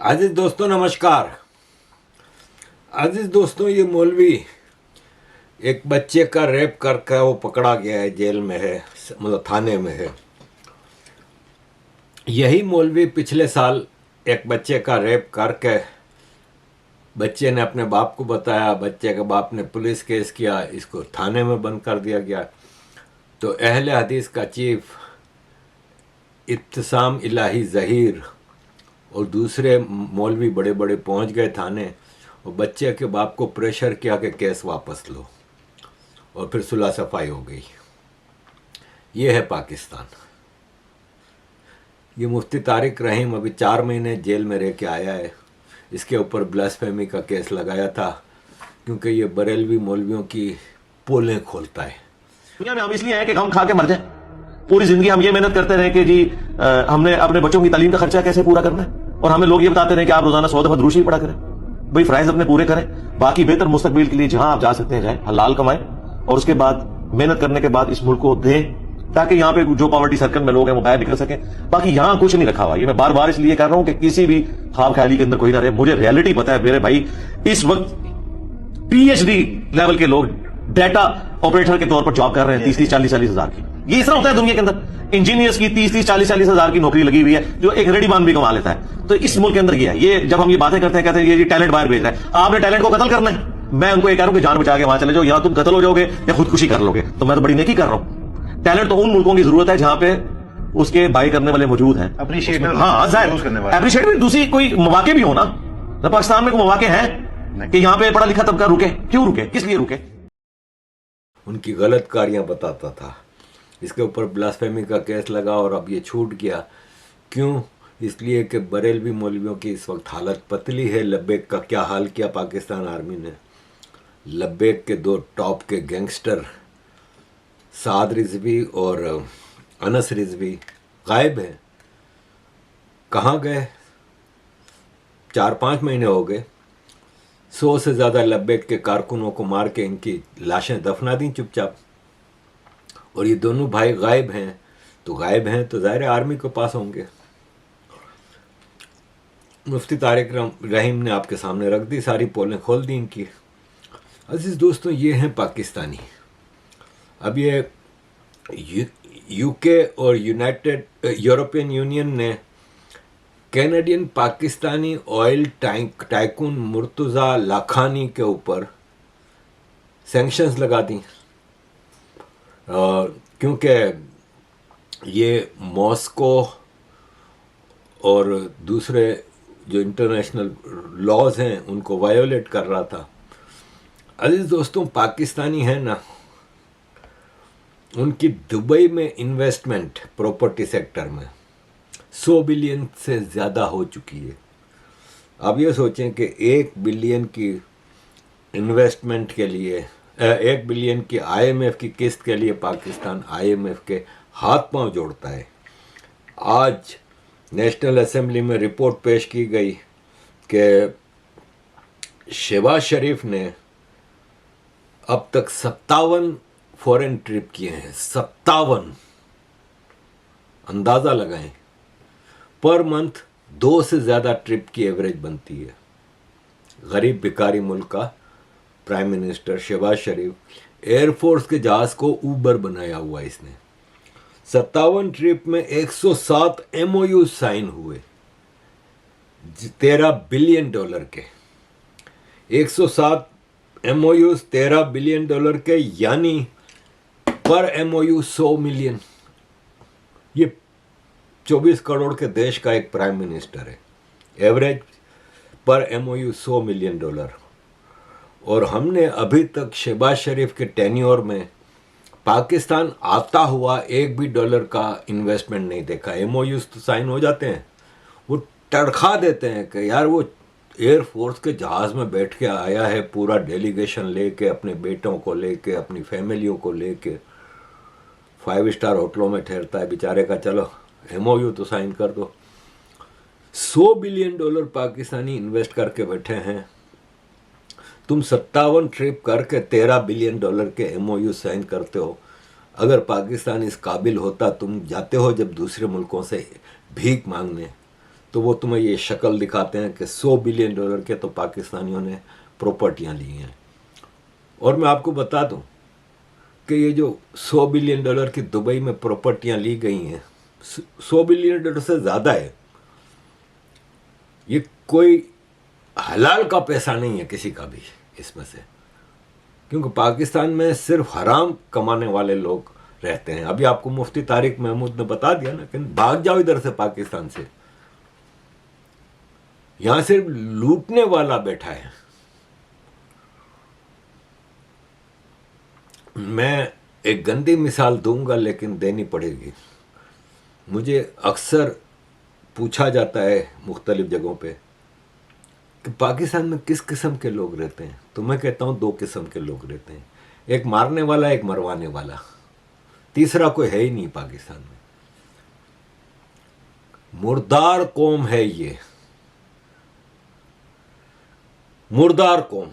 عزیز دوستوں نمسکار. عزیز دوستوں یہ مولوی ایک بچے کا ریپ کر کے وہ پکڑا گیا ہے, جیل میں ہے, مطلب تھانے میں ہے. یہی مولوی پچھلے سال ایک بچے کا ریپ کر کے بچے نے اپنے باپ کو بتایا, بچے کے باپ نے پولیس کیس کیا, اس کو تھانے میں بند کر دیا گیا. تو اہل حدیث کا چیف ابتسام الہی ظہیر اور دوسرے مولوی بڑے بڑے پہنچ گئے تھانے اور بچے کے باپ کو پریشر کیا کہ کیس واپس لو, اور پھر صلح صفائی ہو گئی. یہ ہے پاکستان. یہ مفتی طارق رحیم ابھی 4 مہینے جیل میں رہ کے آیا ہے. اس کے اوپر بلاسفیمی کا کیس لگایا تھا کیونکہ یہ بریلوی مولویوں کی پولیں کھولتا ہے. دنیا میں ہم اس لیے ہیں کہ ہم کھا کے مر جائیں. پوری زندگی ہم یہ محنت کرتے رہے کہ جی ہم نے اپنے بچوں کی تعلیم کا خرچہ کیسے پورا کرنا ہے, اور ہمیں لوگ یہ بتاتے رہے کہ آپ روزانہ 100 دفعہ دروشی پڑھا کریں. بھائی فرائض اپنے پورے کریں, باقی بہتر مستقبل کے لیے جہاں آپ جا سکتے ہیں جائیں, حلال کمائیں, اور اس کے بعد محنت کرنے کے بعد اس ملک کو دیں تاکہ یہاں پہ جو پاورٹی سرکل میں لوگ ہیں وہ باہر نکل سکیں. باقی یہاں کچھ نہیں رکھا ہوا. یہ میں بار بار اس لیے کر رہا ہوں کہ کسی بھی خواب خیالی کے اندر کوئی نہ رہے. مجھے ریئلٹی پتا ہے میرے بھائی, اس وقت PhD لیول کے لوگ ڈیٹا آپریٹر کے طور پر جاب کر رہے ہیں 30-40 ہزار کی. یہ اس طرح ہوتا ہے دنیا کے اندر. انجینئرس کی 30-40 ہزار کی نوکری لگی ہوئی ہے جو ایک ریڈی مان بھی کما لیتا ہے. تو اس ملک کے اندر یہ ہے. یہ جب ہم یہ باتیں کرتے ہیں کہتے ہیں یہ ٹیلنٹ باہر بھیج رہا ہے. آپ نے ٹیلنٹ کو قتل کرنا ہے. میں ان کو یہ کہہ رہا ہوں کہ جان بچا کے وہاں چلے جاؤ, یا تم قتل ہو جاؤ گے یا خودکشی کر لو گے. تو میں تو بڑی نیکی کر رہا ہوں. ٹیلنٹ تو ان ملکوں کی ضرورت ہے جہاں پہ اس کے بائی کرنے والے موجود ہیں. ہاں اپریشیٹ دوسری کوئی مواقع بھی ہونا. پاکستان میں کوئی مواقع ہیں کہ یہاں پہ پڑھا لکھا طبقہ رکے؟ کیوں رکے, کس لیے رکے؟ ان کی غلط کاریاں بتاتا تھا. اس کے اوپر بلاسفیمی کا کیس لگا اور اب یہ چھوٹ گیا. کیوں؟ اس لیے کہ بریلوی مولویوں کی اس وقت حالت پتلی ہے. لبیک کا کیا حال کیا پاکستان آرمی نے. لبیک کے 2 ٹاپ کے گینگسٹر سعد رضوی اور انس رضوی غائب ہیں. کہاں گئے؟ 4-5 مہینے ہو گئے. 100 سے زیادہ لبیک کے کارکنوں کو مار کے ان کی لاشیں دفنا دیں چپ چاپ. اور یہ دونوں بھائی غائب ہیں. تو غائب ہیں تو ظاہر آرمی کے پاس ہوں گے. مفتی طارق رحیم نے آپ کے سامنے رکھ دی, ساری پولیں کھول دی ان کی. عزیز دوستوں یہ ہیں پاکستانی. اب یہ UK اور یورپین یونین نے Canadian Pakistani oil tycoon Murtaza Lakhani کے اوپر سینکشنز لگا دیں, کیونکہ یہ ماسکو اور دوسرے جو انٹرنیشنل لاز ہیں ان کو وائیولیٹ کر رہا تھا. عزیز دوستوں پاکستانی ہیں نا, ان کی دبئی میں انویسٹمنٹ پراپرٹی سیکٹر میں 100 بلین سے زیادہ ہو چکی ہے. اب یہ سوچیں کہ 1 بلین کی انویسٹمنٹ کے لیے 1 بلین کی IMF کی قسط کے لیے پاکستان IMF کے ہاتھ پاؤں جوڑتا ہے. آج نیشنل اسمبلی میں رپورٹ پیش کی گئی کہ شہباز شریف نے اب تک 57 فورن ٹرپ کیے ہیں. 57. اندازہ لگائیں, پر منتھ 2 سے زیادہ ٹرپ کی ایوریج بنتی ہے. غریب بھکاری ملک کا پرائم منسٹر شہباز شریف ایئر فورس کے جہاز کو اوبر بنایا ہوا اس نے. 57 ٹرپ میں 107 MOU سائن ہوئے $13 بلین کے. 107 MOUs $13 بلین کے, یعنی پر MOU 100 ملین. یہ 24 کروڑ کے دیش کا ایک پرائم منسٹر ہے. ایوریج پر MOU $100 ملین. اور ہم نے ابھی تک شہباز شریف کے ٹینیور میں پاکستان آتا ہوا $1 بھی کا انویسٹمنٹ نہیں دیکھا. MOUs تو سائن ہو جاتے ہیں, وہ تڑکھا دیتے ہیں کہ یار وہ ایئر فورس کے جہاز میں بیٹھ کے آیا ہے, پورا ڈیلیگیشن لے کے, اپنے بیٹوں کو لے کے, اپنی فیملیوں کو لے کے 5 اسٹار ہوٹلوں میں ٹھہرتا ہے بیچارے کا. چلو MOU تو سائن کر دو. $100 بلین پاکستانی انویسٹ کر کے بیٹھے ہیں. تم 57 ٹرپ کر کے $13 بلین کے MOU سائن کرتے ہو. اگر پاکستان اس قابل ہوتا, تم جاتے ہو جب دوسرے ملکوں سے بھیک مانگنے, تو وہ تمہیں یہ شکل دکھاتے ہیں کہ $100 بلین کے تو پاکستانیوں نے پراپرٹیاں لی ہیں. اور میں آپ کو بتا دوں کہ یہ جو $100 بلین کی دبئی میں پراپرٹیاں لی گئی ہیں، $100 بلین سے زیادہ ہے. یہ کوئی حلال کا پیسہ نہیں ہے کسی کا بھی اس میں سے، کیونکہ پاکستان میں صرف حرام کمانے والے لوگ رہتے ہیں. ابھی آپ کو مفتی طارق محمود نے بتا دیا نا کہ بھاگ جاؤ ادھر سے پاکستان سے، یہاں صرف لوٹنے والا بیٹھا ہے. میں ایک گندی مثال دوں گا لیکن دینی پڑے گی. مجھے اکثر پوچھا جاتا ہے مختلف جگہوں پہ کہ پاکستان میں کس قسم کے لوگ رہتے ہیں، تو میں کہتا ہوں 2 قسم کے لوگ رہتے ہیں، ایک مارنے والا ایک مروانے والا، تیسرا کوئی ہے ہی نہیں پاکستان میں. مردار قوم ہے یہ، مردار قوم.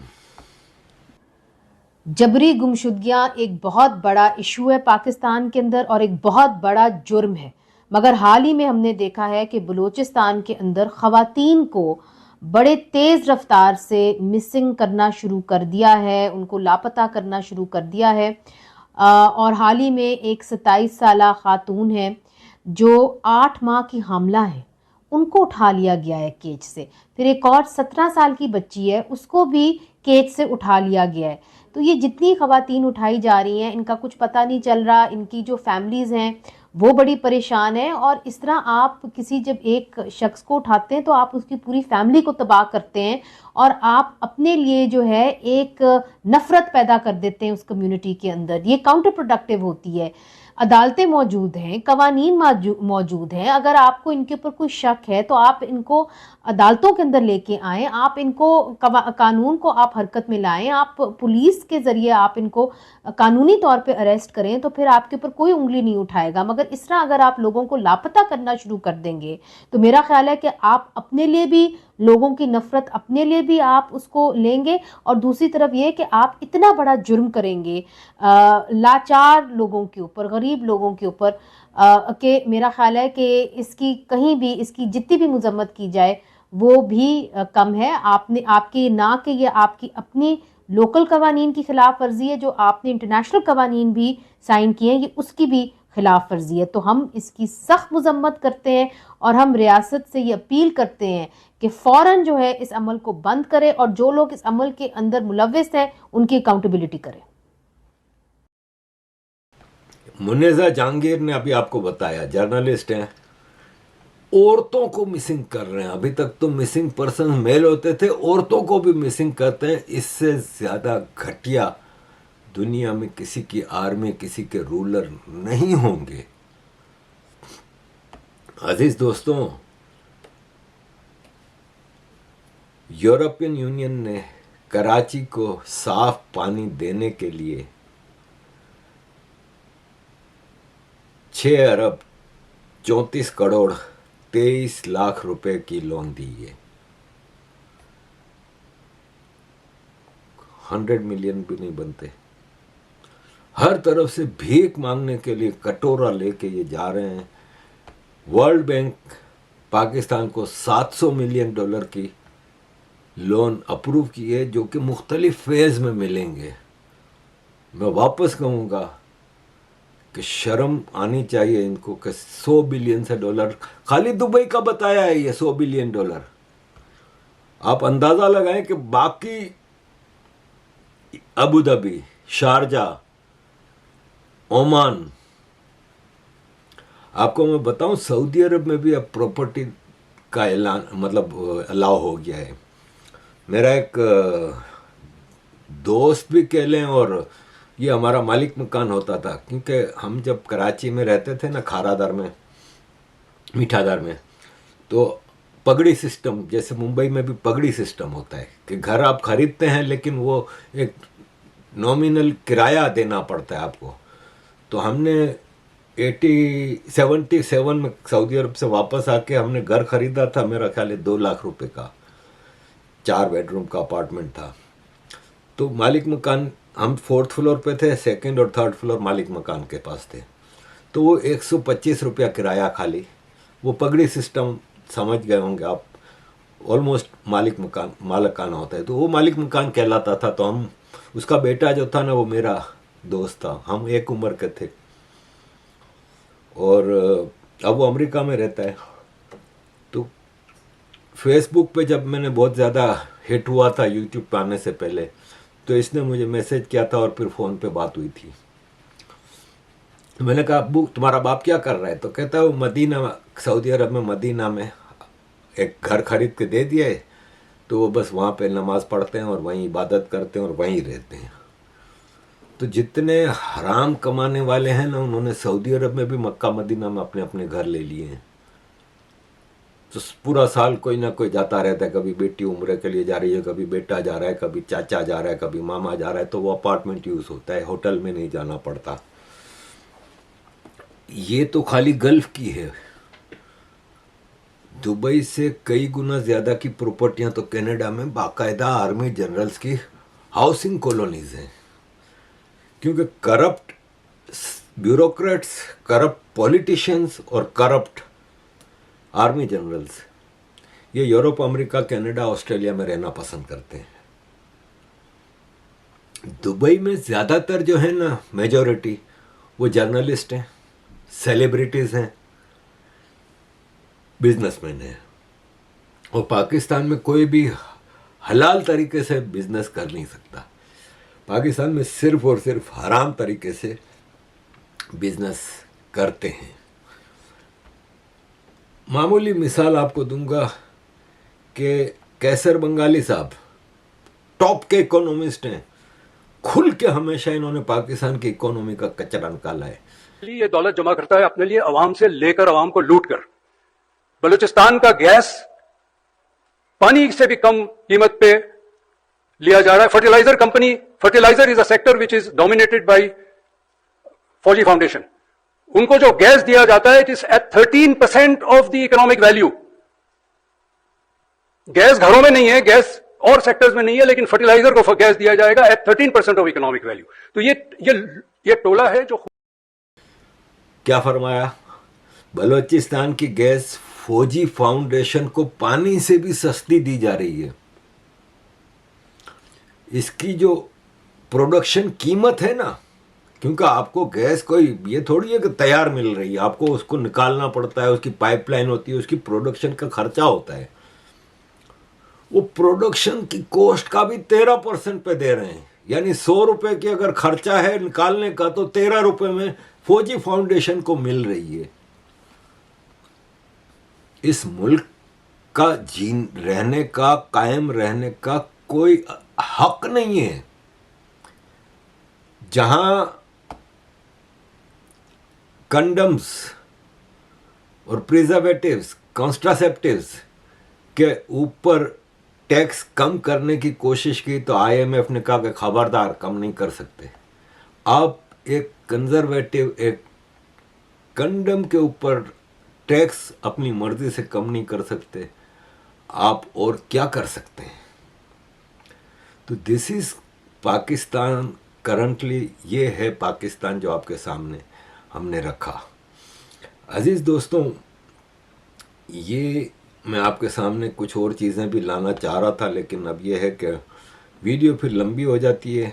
جبری گمشدگیاں ایک بہت بڑا ایشو ہے پاکستان کے اندر اور ایک بہت بڑا جرم ہے، مگر حال ہی میں ہم نے دیکھا ہے کہ بلوچستان کے اندر خواتین کو بڑے تیز رفتار سے مسنگ کرنا شروع کر دیا ہے، ان کو لاپتہ کرنا شروع کر دیا ہے. اور حال ہی میں ایک 27 سالہ خاتون ہے جو 8 ماہ کی حاملہ ہے، ان کو اٹھا لیا گیا ہے کیج سے. پھر ایک اور 17 سال کی بچی ہے، اس کو بھی کیج سے اٹھا لیا گیا ہے. تو یہ جتنی خواتین اٹھائی جا رہی ہیں ان کا کچھ پتہ نہیں چل رہا، ان کی جو فیملیز ہیں وہ بڑی پریشان ہیں. اور اس طرح آپ جب ایک شخص کو اٹھاتے ہیں تو آپ اس کی پوری فیملی کو تباہ کرتے ہیں اور آپ اپنے لیے جو ہے ایک نفرت پیدا کر دیتے ہیں اس کمیونٹی کے اندر. یہ کاؤنٹر پروڈکٹیو ہوتی ہے. عدالتیں موجود ہیں، قوانین موجود ہیں، اگر آپ کو ان کے اوپر کوئی شک ہے تو آپ ان کو عدالتوں کے اندر لے کے آئیں، آپ ان کو قانون کو آپ حرکت میں لائیں، آپ پولیس کے ذریعے آپ ان کو قانونی طور پہ اریسٹ کریں تو پھر آپ کے اوپر کوئی انگلی نہیں اٹھائے گا. مگر اس طرح اگر آپ لوگوں کو لاپتہ کرنا شروع کر دیں گے تو میرا خیال ہے کہ آپ اپنے لیے بھی لوگوں کی نفرت اپنے لیے بھی آپ اس کو لیں گے، اور دوسری طرف یہ کہ آپ اتنا بڑا جرم کریں گے لاچار لوگوں کے اوپر، غریب لوگوں کے اوپر، کہ میرا خیال ہے کہ اس کی کہیں بھی اس کی جتنی بھی مذمت کی جائے وہ بھی کم ہے. آپ کی نہ کہ یہ آپ کی اپنی لوکل قوانین کی خلاف ورزی ہے، جو آپ نے انٹرنیشنل قوانین بھی سائن کیے ہیں، یہ اس کی بھی خلاف ورزی ہے. تو ہم اس کی سخت مذمت کرتے ہیں اور ہم ریاست سے یہ اپیل کرتے ہیں کہ فوراً جو ہے اس عمل کو بند کرے اور جو لوگ اس عمل کے اندر ملوث ہیں ان کی اکاؤنٹیبلٹی کرے. منیزہ جہانگیر نے ابھی آپ کو بتایا، جرنلسٹ ہیں، عورتوں کو مسنگ کر رہے ہیں. ابھی تک تو مسنگ پرسن میل ہوتے تھے، عورتوں کو بھی مسنگ کرتے ہیں. اس سے زیادہ گھٹیا دنیا میں کسی کی آرمی، کسی کے رولر نہیں ہوں گے. عزیز دوستوں، یورپین یونین نے کراچی کو صاف پانی دینے کے لیے 6 ارب 34 کروڑ 23 لاکھ روپے کی لون دی ہے. 100 ملین بھی نہیں بنتے. ہر طرف سے بھیک مانگنے کے لیے کٹورا لے کے یہ جا رہے ہیں. ورلڈ بینک پاکستان کو $700 ملین کی لون اپروو کی ہے، جو کہ مختلف فیز میں ملیں گے. میں واپس کہوں گا کہ شرم آنی چاہیے ان کو کہ $100 بلین خالی دبئی کا بتایا ہے یہ $100 بلین. آپ اندازہ لگائیں کہ باقی ابو دھابی، شارجہ، عمان، آپ کو میں بتاؤں سعودی عرب میں بھی اب پراپرٹی کا اعلان الاؤ ہو گیا ہے. میرا ایک دوست بھی کہہ لیں اور یہ ہمارا مالک مکان ہوتا تھا، کیونکہ ہم جب کراچی میں رہتے تھے نا، کھارا در میں، میٹھا در میں، تو پگڑی سسٹم، جیسے ممبئی میں بھی پگڑی سسٹم ہوتا ہے کہ گھر آپ خریدتے ہیں لیکن وہ ایک نومینل کرایہ دینا پڑتا ہے آپ کو. تو ہم نے 77 میں سعودی عرب سے واپس آ کے ہم نے گھر خریدا تھا، میرا خیال ہے 2 لاکھ روپے کا، 4 بیڈ روم کا اپارٹمنٹ تھا. تو مالک مکان، ہم 4th فلور پہ تھے، 2nd اور 3rd فلور مالک مکان کے پاس تھے. تو وہ 125 روپیہ کرایہ خالی، وہ پگڑی سسٹم سمجھ گئے ہوں گے آپ, آلموسٹ مالکانہ ہوتا ہے, تو وہ مالک مکان کہلاتا تھا. تو ہم, اس کا بیٹا جو تھا نا وہ میرا دوست تھا, ہم ایک عمر کے تھے, اور اب وہ امریکہ میں رہتا ہے. تو فیس بک پہ جب میں نے بہت زیادہ ہٹ ہوا تھا یوٹیوب پہ آنے سے پہلے, تو اس نے مجھے میسج کیا تھا اور پھر فون پہ بات ہوئی تھی. میں نے کہا ابو تمہارا باپ کیا کر رہا ہے؟ تو کہتا ہے وہ مدینہ, سعودی عرب میں مدینہ میں ایک گھر خرید کے دے دیا ہے, تو وہ بس وہاں پہ نماز پڑھتے ہیں اور وہیں عبادت کرتے ہیں اور وہیں رہتے ہیں. تو جتنے حرام کمانے والے ہیں نا, انہوں نے سعودی عرب میں بھی مکہ مدینہ میں اپنے اپنے گھر لے لیے ہیں. تو پورا سال کوئی نہ کوئی جاتا رہتا ہے, کبھی بیٹی عمرے کے لیے جا رہی ہے, کبھی بیٹا جا رہا ہے, کبھی چاچا جا رہا ہے, کبھی ماما جا رہا ہے, تو وہ اپارٹمنٹ یوز ہوتا ہے, ہوٹل میں نہیں جانا پڑتا. یہ تو خالی گلف کی ہے. دبئی سے کئی گنا زیادہ کی پراپرٹیاں تو کینیڈا میں باقاعدہ آرمی جنرلز کی ہاؤسنگ کالونیز ہیں, کیونکہ کرپٹ بیوروکریٹس, کرپٹ پولیٹیشینز اور کرپٹ آرمی جنرلز یہ یورپ, امریکہ, کینیڈا, آسٹریلیا میں رہنا پسند کرتے ہیں. دبئی میں زیادہ تر جو ہے نا میجورٹی وہ جرنلسٹ ہیں, سیلیبریٹیز ہیں, بزنس مین ہیں. اور پاکستان میں کوئی بھی حلال طریقے سے بزنس کر نہیں سکتا. پاکستان میں صرف اور صرف حرام طریقے سے بزنس کرتے ہیں. معمولی مثال آپ کو دوں گا کہ کیسر بنگالی صاحب ٹاپ کے اکونومسٹ ہیں, کھل کے ہمیشہ انہوں نے پاکستان کی اکانومی کا کچرا نکالا ہے. یہ دولت جمع کرتا ہے اپنے لیے عوام سے لے کر, عوام کو لوٹ کر. بلوچستان کا گیس پانی سے بھی کم قیمت پہ لیا جا رہا ہے. Fertilizer company, fertilizer is a sector which is dominated by Fauji foundation. ان کو جو گیس دیا جاتا ہے it is at 13% of the economic value. Gas گھروں میں نہیں ہے, گیس اور سیکٹرز میں نہیں ہے, لیکن فرٹیلائزر کو گیس دیا جائے گا ایٹ 13% آف اکنامک ویلیو. تو یہ ٹولہ ہے جو کیا فرمایا, بلوچستان کی گیس فوجی فاؤنڈیشن کو پانی سے بھی سستی دی جا رہی ہے. اس کی جو پروڈکشن قیمت ہے نا, کیونکہ آپ کو گیس کوئی یہ تھوڑی ہے کہ تیار مل رہی ہے, آپ کو اس کو نکالنا پڑتا ہے, اس کی پائپ لائن ہوتی ہے, اس کی پروڈکشن کا خرچہ ہوتا ہے. وہ پروڈکشن کی کوسٹ کا بھی 13% پہ دے رہے ہیں. یعنی 100 روپے کی اگر خرچہ ہے نکالنے کا, تو 13 روپے میں فوجی فاؤنڈیشن کو مل رہی ہے. اس ملک کا رہنے کا, قائم رہنے کا کوئی حق نہیں ہے جہاں کنڈمز اور پریزرویٹیوز, کانٹراسیپٹیوز کے اوپر ٹیکس کم کرنے کی کوشش کی تو IMF نے کہا کہ خبردار, کم نہیں کر سکتے. آپ ایک کنزرویٹو, ایک کنڈم کے اوپر ٹیکس اپنی مرضی سے کم نہیں کر سکتے, آپ اور کیا کر سکتے ہیں؟ تو دس از پاکستان کرنٹلی. یہ ہے پاکستان جو آپ کے سامنے ہم نے رکھا. عزیز دوستوں, یہ میں آپ کے سامنے کچھ اور چیزیں بھی لانا چاہ رہا تھا, لیکن اب یہ ہے کہ ویڈیو پھر لمبی ہو جاتی ہے.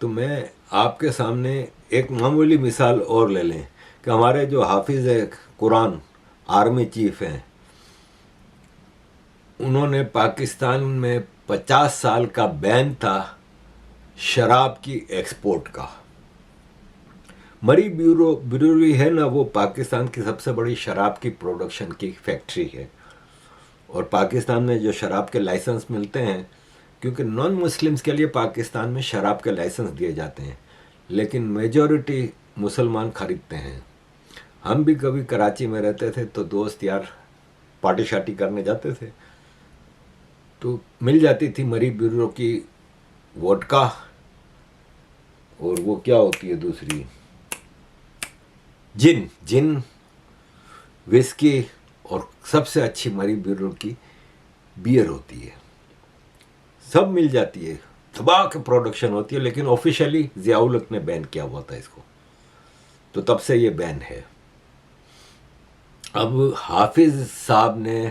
تو میں آپ کے سامنے ایک معمولی مثال اور لے لیں کہ ہمارے جو حافظ قرآن آرمی چیف ہیں, انہوں نے پاکستان میں 50 سال کا بین تھا شراب کی ایکسپورٹ کا. مری بیوروری ہے نا, وہ پاکستان کی سب سے بڑی شراب کی پروڈکشن کی فیکٹری ہے. اور پاکستان میں جو شراب کے لائسنس ملتے ہیں, کیونکہ نان مسلمز کے لیے پاکستان میں شراب کے لائسنس دیے جاتے ہیں, لیکن میجورٹی مسلمان خریدتے ہیں. ہم بھی کبھی کراچی میں رہتے تھے تو دوست یار پارٹی شارٹی کرنے جاتے تھے, تو مل جاتی تھی مری بیورو کی ووڈکا, اور وہ کیا ہوتی ہے دوسری, جن وسکی, اور سب سے اچھی مری بیورو کی بیئر ہوتی ہے. سب مل جاتی ہے, تباہ کی پروڈکشن ہوتی ہے, لیکن آفیشیلی ضیاء الحق نے بین کیا ہوا تھا اس کو, تو تب سے یہ بین ہے. اب حافظ صاحب نے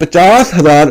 50,000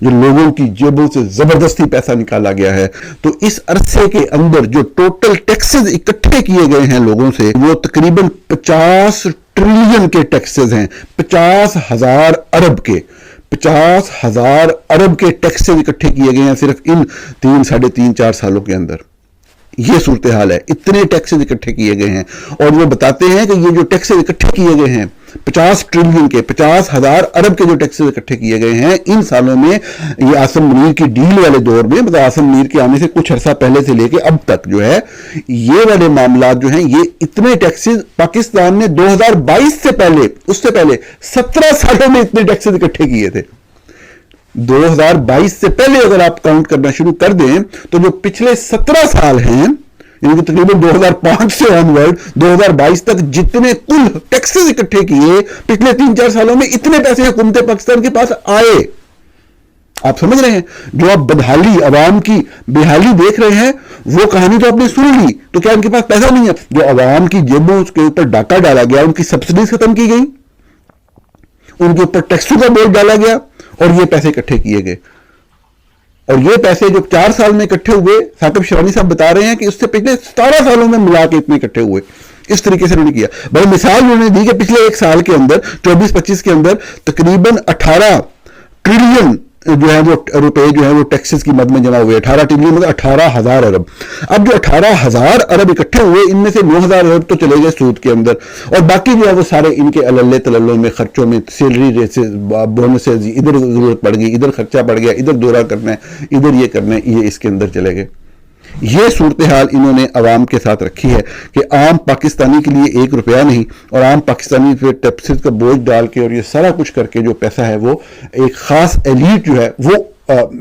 جو لوگوں کی جیبوں سے زبردستی پیسہ نکالا گیا ہے. تو اس عرصے کے اندر جو ٹوٹل ٹیکسز اکٹھے کیے گئے ہیں لوگوں سے وہ تقریباً 50 ٹریلین کے ٹیکسز ہیں. 50,000 ارب کے 50,000 ارب کے ٹیکسز اکٹھے کیے گئے ہیں صرف ان 3-4 سالوں کے اندر. یہ صورتحال ہے. اتنے ٹیکسز اکٹھے کیے گئے ہیں اور وہ بتاتے ہیں کہ یہ جو ٹیکسز اکٹھے کیے گئے ہیں 50 ٹریلین کے 50,000 ارب کے جو ٹیکسز اکٹھے کیے گئے ہیں ان سالوں میں, یہ آصم منیر کی ڈیل والے دور میں, مطلب آصم منیر کے آنے سے کچھ عرصہ پہلے سے لے کے اب تک جو ہے یہ والے معاملات جو ہیں, یہ اتنے ٹیکسز پاکستان نے 2022 سے پہلے, اس سے پہلے 17 سالوں میں اتنے ٹیکسز اکٹھے کیے تھے. 2022 سے پہلے اگر آپ کاؤنٹ کرنا شروع کر دیں تو جو پچھلے 17 سال ہیں, یعنی کہ تقریباً 2005 سے آن ورڈ 2022 تک جتنے کل ٹیکسز اکٹھے کیے پچھلے 3-4 سالوں میں, اتنے پیسے حکومت پاکستان کے پاس آئے. آپ سمجھ رہے ہیں؟ جو آپ بدحالی, عوام کی بےحالی دیکھ رہے ہیں وہ کہانی تو آپ نے سن لی. تو کیا ان کے پاس پیسہ نہیں ہے؟ جو عوام کی جیبوں کے اوپر ڈاکہ ڈالا گیا, ان کی سبسڈیز ختم کی گئی, ان کے اوپر ٹیکسوں کا بوجھ ڈالا گیا اور یہ پیسے اکٹھے کیے گئے. اور یہ پیسے جو 4 سال میں اکٹھے ہوئے, ثاقب شیروانی صاحب بتا رہے ہیں کہ اس سے پچھلے 17 سالوں میں ملا کے اتنے اکٹھے ہوئے. اس طریقے سے انہوں نے کیا. بڑی مثال انہوں نے دی کہ پچھلے ایک سال کے اندر 24-25 کے اندر تقریباً 18 ٹریلین جو ہے وہ روپے جو ہے وہ ٹیکسز کی مد میں جمع ہوئے. 18 ٹریلین مطلب 18,000 ارب. اب جو 18,000 ارب اکٹھے ہوئے ان میں سے 9,000 ارب تو چلے گئے سود کے اندر, اور باقی جو ہے وہ سارے ان کے اللے تللوں میں, خرچوں میں, سیلری ریسز, بونسز, ادھر ضرورت پڑ گئی, ادھر خرچہ پڑ گیا, ادھر دورہ کرنا ہے, ادھر یہ کرنا ہے, یہ اس کے اندر چلے گئے. یہ صورتحال انہوں نے عوام کے ساتھ رکھی ہے کہ عام پاکستانی کے لیے 1 روپیہ نہیں, اور عام پاکستانی پہ ٹیکسز کا بوجھ ڈال کے اور یہ سارا کچھ کر کے جو پیسہ ہے وہ ایک خاص ایلیٹ جو ہے وہ,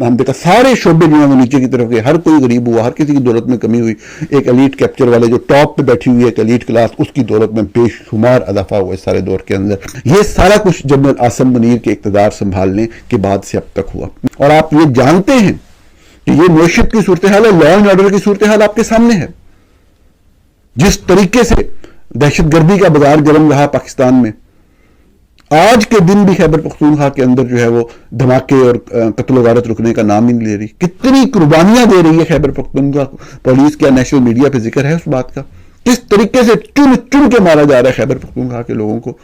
ہم دیکھا سارے شعبے جو ہیں وہ نیچے کی طرف گئے. ہر کوئی غریب ہوا, ہر کسی کی دولت میں کمی ہوئی. ایک ایلیٹ کیپچر والے جو ٹاپ پہ بیٹھی ہوئی ہے ایک ایلیٹ کلاس, اس کی دولت میں بے شمار اضافہ ہوا اس سارے دور کے اندر. یہ سارا کچھ جنرل آصم منیر کے اقتدار سنبھالنے کے بعد سے اب تک ہوا. اور آپ یہ جانتے ہیں کہ یہ معیشت کی صورتحال ہے, لا اینڈ آرڈر کی صورتحال آپ کے سامنے ہے. جس طریقے سے دہشت گردی کا بازار گرم رہا پاکستان میں, آج کے دن بھی خیبر پختونخوا کے اندر جو ہے وہ دھماکے اور قتل و غارت رکنے کا نام ہی نہیں لے رہی. کتنی قربانیاں دے رہی ہے خیبر پختونخوا پولیس. کیا نیشنل میڈیا پہ ذکر ہے اس بات کا؟ کس طریقے سے چن چن کے مارا جا رہا ہے خیبر پختونخوا کے لوگوں کو.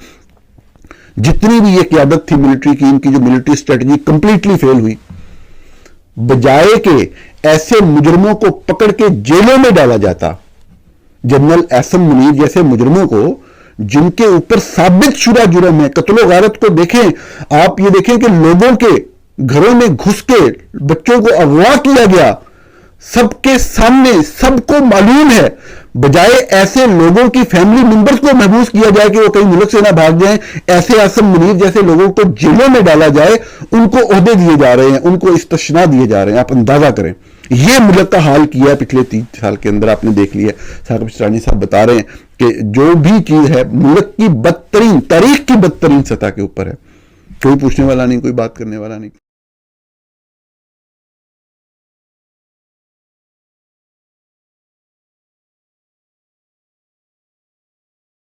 جتنی بھی یہ قیادت تھی ملٹری کی, ان کی جو ملٹری اسٹریٹجی کمپلیٹلی فیل ہوئی. بجائے کہ ایسے مجرموں کو پکڑ کے جیلوں میں ڈالا جاتا, جنرل آصم منیر جیسے مجرموں کو جن کے اوپر ثابت شدہ جرم ہے, قتل و غارت کو دیکھیں آپ, یہ دیکھیں کہ لوگوں کے گھروں میں گھس کے بچوں کو اغوا کیا گیا, سب کے سامنے, سب کو معلوم ہے. بجائے ایسے لوگوں کی فیملی ممبرز کو محفوظ کیا جائے کہ وہ کہیں ملک سے نہ بھاگ جائیں, ایسے آصم منیر جیسے لوگوں کو جیلوں میں ڈالا جائے, ان کو عہدے دیے جا رہے ہیں, ان کو استثناء دیے جا رہے ہیں. آپ اندازہ کریں یہ ملک کا حال کیا ہے پچھلے 3 سال کے اندر. آپ نے دیکھ لیا. ثاقب شیروانی صاحب بتا رہے ہیں کہ جو بھی چیز ہے ملک کی بدترین, تاریخ کی بدترین سطح کے اوپر ہے. کوئی پوچھنے والا نہیں, کوئی بات کرنے والا نہیں.